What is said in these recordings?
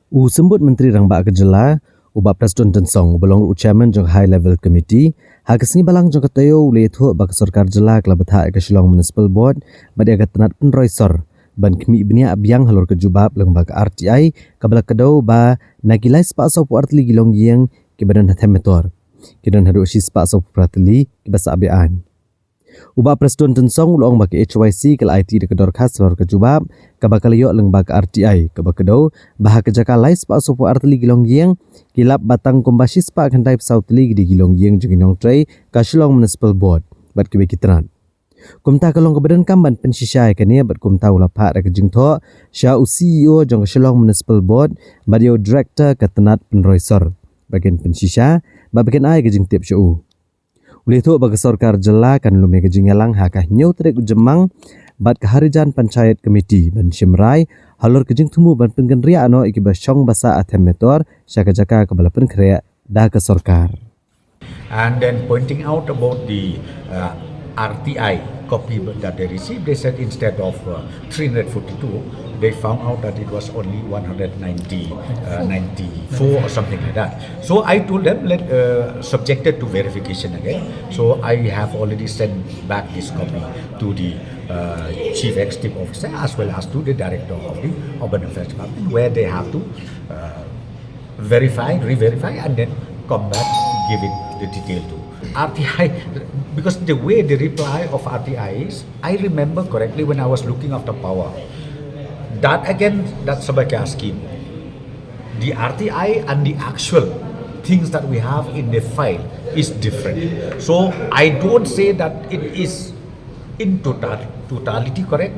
Sembut Menteri Rangba Kejela, ubah Presiden Tensong, belong Chairman jong High Level Committee, hakasni balang jong katayo ule itu bak Sorkar Jela kelabetha ke Shillong Municipal Board, badi agat tenat penroisor, ban kemi benia abiang halor kejubab lembaga RTI, kabala kedau ba nagilai spa so puartli Longiing ke badan hathem Metor. Kidan hadu si spa so puartli ke basa abian. Ubah Presiden Tensong ulong bagi HYC kel IT de kedor khas halor kejubab, kabakal yo lembaga RTI kabakadau bah kejaka lai spa so puartli Longiing kilap batang kombasi spa khandai sautli di Longiing jinginong tray ka Shillong Municipal Board bat kebe kitran. Kumta kalong kebadan kamban Jingpynshai kania bat kumta ulapa ra ke Jingtho sha CEO jong Shillong Municipal Board badio director katenat penroisor bagian Jingpynshai bagian ai ke Jingtip shu. Oleh itu bagi Sorkar Jela kan lume ke Jingelang hakah nyau trek Jemang bat keharijan panchayat komiti ban Shimrai halor ke Jingtumu ban penggen ria ano ikiba syong basa athem Metor sha kejaka kebala penkrea da ke Sorkar. And then pointing out about the RTI copy that they received, they said instead of 342, they found out that it was only 94 or something like that. So I told them, subjected to verification again. So I have already sent back this copy to the Chief Executive Officer as well as to the Director of the Urban Affairs Department, where they have to re-verify and then come back, give it the detail to RTI, because the way the reply of RTI is, I remember correctly when I was looking after power, that again, that Sabakya scheme, the RTI and the actual things that we have in the file is different. So I don't say that it is in totality correct.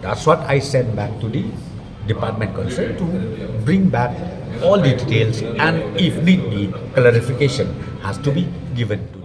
That's what I sent back to the department concerned to bring back all the details, and if need be, clarification has to be given to